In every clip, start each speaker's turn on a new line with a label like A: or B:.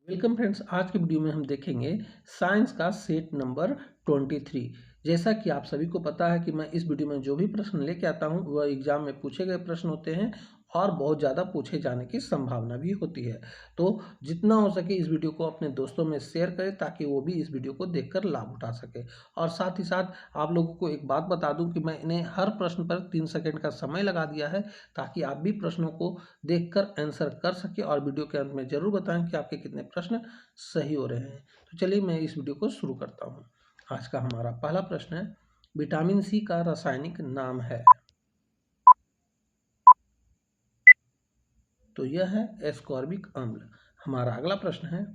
A: Welcome friends, आज की video में हम देखेंगे साइंस का सेट नंबर 23। जैसा कि आप सभी को पता है कि मैं इस वीडियो में जो भी प्रश्न लेके आता हूं वह एग्जाम में पूछे गए प्रश्न होते हैं और बहुत ज़्यादा पूछे जाने की संभावना भी होती है। तो जितना हो सके इस वीडियो को अपने दोस्तों में शेयर करें ताकि वो भी इस वीडियो को देखकर लाभ उठा सके। और साथ ही साथ आप लोगों को एक बात बता दूं कि मैंने हर प्रश्न पर 3 सेकंड का समय लगा दिया है ताकि आप भी प्रश्नों को देखकर आंसर कर सके और वीडियो के अंत में जरूर बताएं कि आपके कितने प्रश्न सही हो रहे हैं। तो चलिए मैं इस वीडियो को शुरू करता हूं। आज का हमारा पहला प्रश्न है, विटामिन सी का रासायनिक नाम है। तो यह है एस्कॉर्बिक अम्ल। हमारा अगला प्रश्न है,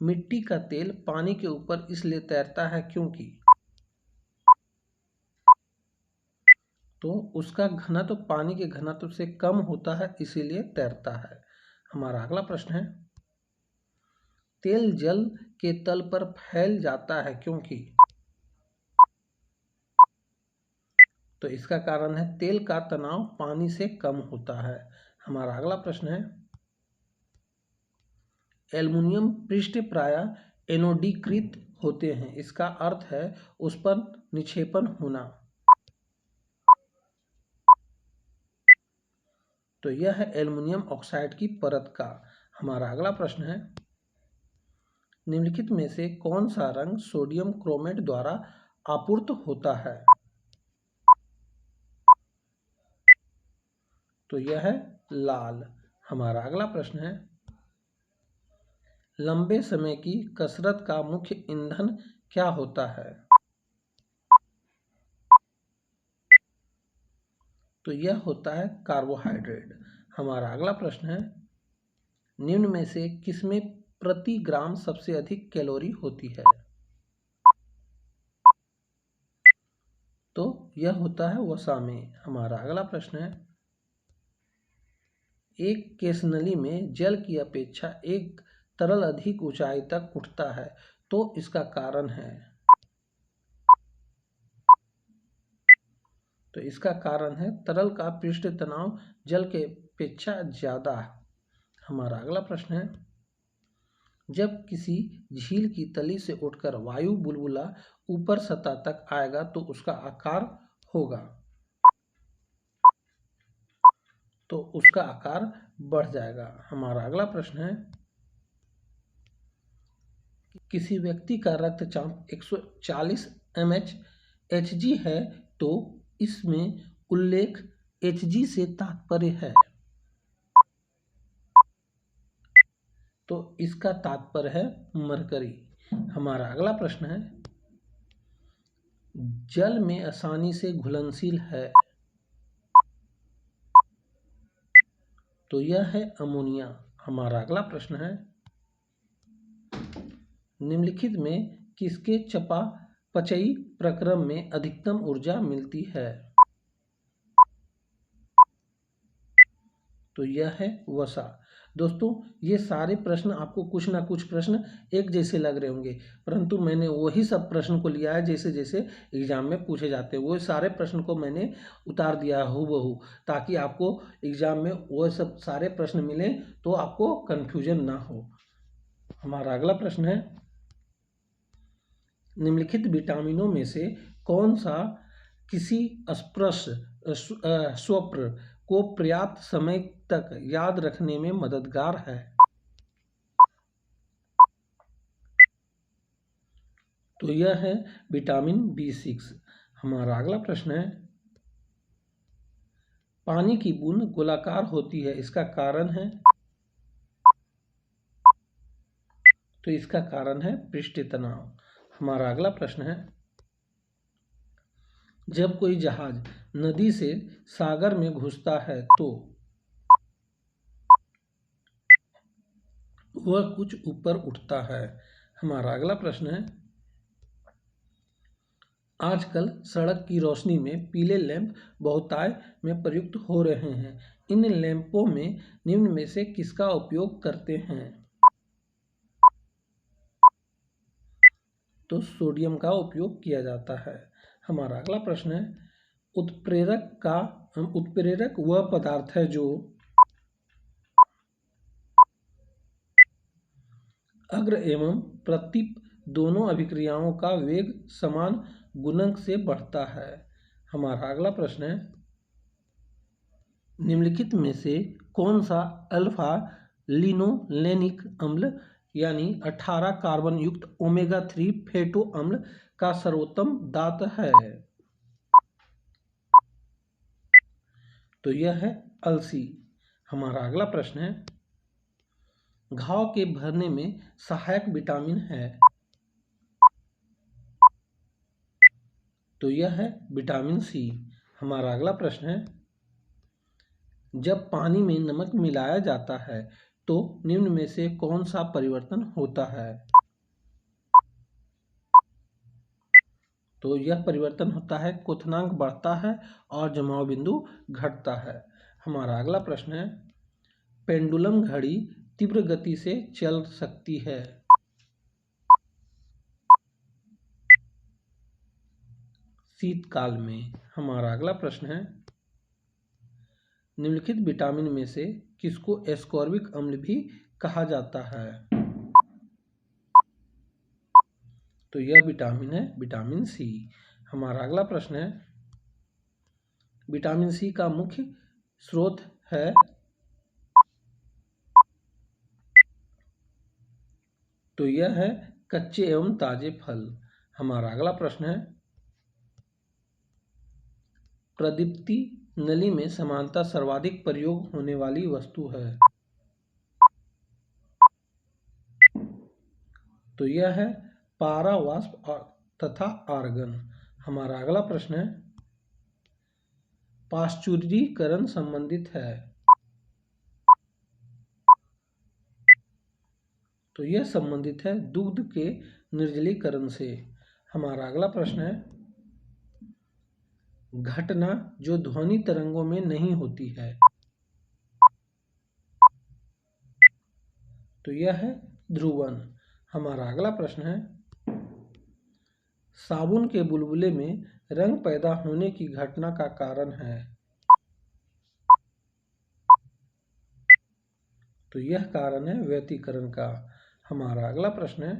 A: मिट्टी का तेल पानी के ऊपर इसलिए तैरता है क्योंकि। तो उसका घनत्व पानी के घनत्व से कम होता है इसीलिए तैरता है। हमारा अगला प्रश्न है, तेल जल के तल पर फैल जाता है क्योंकि। तो इसका कारण है तेल का तनाव पानी से कम होता है। हमारा अगला प्रश्न है, एल्युमिनियम पृष्ठ प्रायः एनोडीकृत होते हैं, इसका अर्थ है उस पर निक्षेपण होना। तो यह है एल्युमिनियम ऑक्साइड की परत का। हमारा अगला प्रश्न है, निम्नलिखित में से कौन सा रंग सोडियम क्रोमेट द्वारा आपूर्त होता है। तो यह है लाल। हमारा अगला प्रश्न है, लंबे समय की कसरत का मुख्य ईंधन क्या होता है। तो यह होता है कार्बोहाइड्रेट। हमारा अगला प्रश्न है, निम्न में से किसमें प्रति ग्राम सबसे अधिक कैलोरी होती है। तो यह होता है वसा में। हमारा अगला प्रश्न है, एक केशनली में जल की अपेक्षा एक तरल अधिक ऊंचाई तक उठता है, तो इसका कारण है। तो इसका कारण है तरल का पृष्ठ तनाव जल के अपेक्षा ज्यादा है। हमारा अगला प्रश्न है, जब किसी झील की तली से उठकर वायु बुलबुला ऊपर सतह तक आएगा तो उसका आकार होगा। तो उसका आकार बढ़ जाएगा। हमारा अगला प्रश्न है, किसी व्यक्ति का रक्तचाप 140 mHg है तो इसमें उल्लेख Hg से तात्पर्य है। तो इसका तात्पर्य है मरकरी। हमारा अगला प्रश्न है, जल में आसानी से घुलनशील है। तो यह है अमोनिया। हमारा अगला प्रश्न है, निम्नलिखित में किसके चयापचयी प्रक्रम में अधिकतम ऊर्जा मिलती है। तो यह है वसा। दोस्तों, ये सारे प्रश्न आपको कुछ ना कुछ प्रश्न एक जैसे लग रहे होंगे, परंतु मैंने वही सब प्रश्न को लिया है जैसे जैसे एग्जाम में पूछे जाते हैं। वो सारे प्रश्न को मैंने उतार दिया हूबहू, ताकि आपको एग्जाम में वो सब सारे प्रश्न मिले तो आपको कन्फ्यूजन ना हो। हमारा अगला प्रश्न है, निम्नलिखित विटामिनों में से कौन सा किसी स्वप्न को पर्याप्त समय तक याद रखने में मददगार है। तो यह है विटामिन B6। हमारा अगला प्रश्न है, पानी की बूंद गोलाकार होती है, इसका कारण है। तो इसका कारण है पृष्ठ तनाव। हमारा अगला प्रश्न है, जब कोई जहाज नदी से सागर में घुसता है तो वह कुछ ऊपर उठता है। हमारा अगला प्रश्न है, आजकल सड़क की रोशनी में पीले लैंप बहुतायत में प्रयुक्त हो रहे हैं। इन लैंपों में निम्न में से किसका उपयोग करते हैं। तो सोडियम का उपयोग किया जाता है। हमारा अगला प्रश्न है, उत्प्रेरक वह पदार्थ है जो अग्र एवं प्रतीप दोनों अभिक्रियाओं का वेग समान गुणक से बढ़ता है। हमारा अगला प्रश्न है, निम्नलिखित में से कौन सा अल्फा लिनोलेनिक अम्ल यानी 18 कार्बन युक्त ओमेगा 3 फैटो अम्ल का सर्वोत्तम दात है? तो यह है अलसी। हमारा अगला प्रश्न है, घाव के भरने में सहायक विटामिन है? तो यह है विटामिन सी। हमारा अगला प्रश्न है, जब पानी में नमक मिलाया जाता है तो निम्न में से कौन सा परिवर्तन होता है? तो यह परिवर्तन होता है क्वथनांक बढ़ता है और जमाव बिंदु घटता है। हमारा अगला प्रश्न है, पेंडुलम घड़ी तीव्र गति से चल सकती है? शीतकाल में। हमारा अगला प्रश्न है, निम्नलिखित विटामिन में से किसको एस्कॉर्बिक अम्ल भी कहा जाता है? तो यह विटामिन है विटामिन सी। हमारा अगला प्रश्न है, विटामिन सी का मुख्य स्रोत है? तो यह है कच्चे एवं ताजे फल। हमारा अगला प्रश्न है, प्रदीप्ति नली में समानता सर्वाधिक प्रयोग होने वाली वस्तु है? तो यह है पारा वाष्प तथा आर्गन। हमारा अगला प्रश्न है, पाश्चुरीकरण संबंधित है? तो यह संबंधित है दुग्ध के निर्जलीकरण से। हमारा अगला प्रश्न है, घटना जो ध्वनि तरंगों में नहीं होती है? तो यह है ध्रुवन। हमारा अगला प्रश्न है, साबुन के बुलबुले में रंग पैदा होने की घटना का कारण है? तो यह कारण है व्यतिकरण का। हमारा अगला प्रश्न है,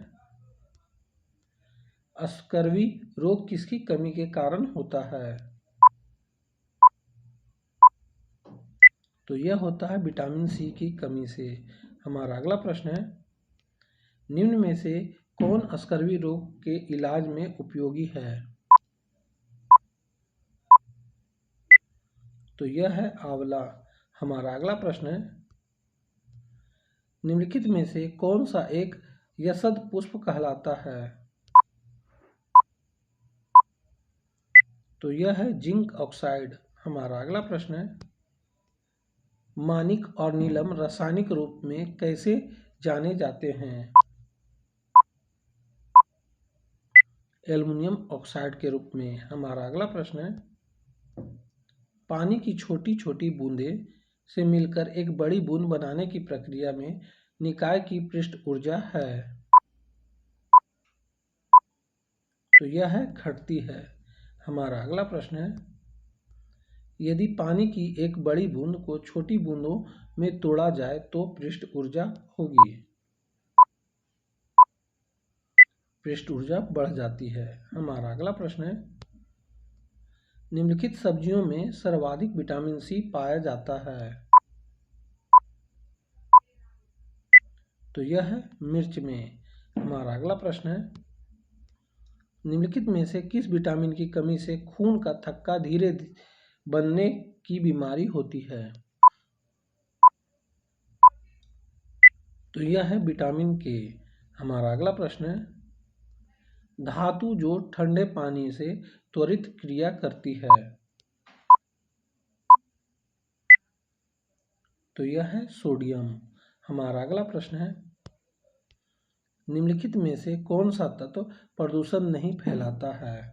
A: स्कर्वी रोग किसकी कमी के कारण होता है? तो यह होता है विटामिन सी की कमी से। हमारा अगला प्रश्न है, निम्न में से कौन स्कर्वी रोग के इलाज में उपयोगी है? तो यह है आंवला। हमारा अगला प्रश्न है, निम्नलिखित में से कौन सा एक यशद पुष्प कहलाता है? तो यह है जिंक ऑक्साइड। हमारा अगला प्रश्न है, मानिक और नीलम रासायनिक रूप में कैसे जाने जाते हैं? एल्युमिनियम ऑक्साइड के रूप में। हमारा अगला प्रश्न है, पानी की छोटी छोटी बूंदें से मिलकर एक बड़ी बूंद बनाने की प्रक्रिया में निकाय की पृष्ठ ऊर्जा है? तो यह है घटती है। हमारा अगला प्रश्न है, यदि पानी की एक बड़ी बूंद को छोटी बूंदों में तोड़ा जाए तो पृष्ठ ऊर्जा होगी? पृष्ठ ऊर्जा बढ़ जाती है। हमारा अगला प्रश्न है, निम्नलिखित सब्जियों में सर्वाधिक विटामिन सी पाया जाता है? तो यह है मिर्च में। हमारा अगला प्रश्न है, निम्नलिखित में से किस विटामिन की कमी से खून का थक्का धीरे बनने की बीमारी होती है? तो यह है विटामिन के। हमारा अगला प्रश्न है, धातु जो ठंडे पानी से त्वरित क्रिया करती है? तो यह है सोडियम। हमारा अगला प्रश्न है, निम्नलिखित में से कौन सा तत्व प्रदूषण नहीं फैलाता है?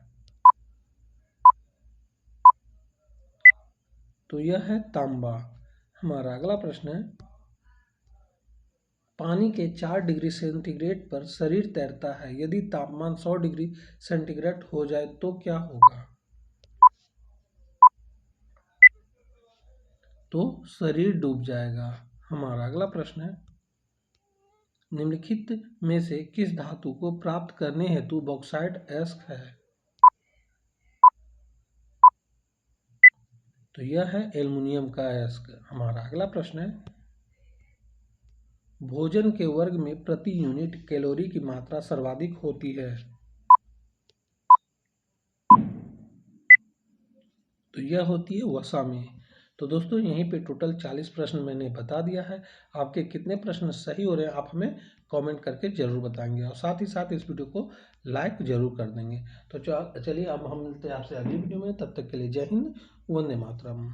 A: तो यह है तांबा। हमारा अगला प्रश्न है, पानी के 4 डिग्री सेंटीग्रेड पर शरीर तैरता है, यदि तापमान 100 डिग्री सेंटीग्रेड हो जाए तो क्या होगा? तो शरीर डूब जाएगा। हमारा अगला प्रश्न है, निम्नलिखित में से किस धातु को प्राप्त करने हेतु बॉक्साइट अयस्क है? तो यह है एल्युमिनियम का अयस्क। हमारा अगला प्रश्न है, भोजन के वर्ग में प्रति यूनिट कैलोरी की मात्रा सर्वाधिक होती है? तो यह होती है वसा में। तो दोस्तों यहीं पे टोटल 40 प्रश्न मैंने बता दिया है। आपके कितने प्रश्न सही हो रहे हैं आप हमें कमेंट करके जरूर बताएंगे, और साथ ही साथ इस वीडियो को लाइक जरूर कर देंगे। तो चलिए अब हम मिलते हैं आपसे अगली वीडियो में। तब तक के लिए जय हिंद, वंदे मातरम।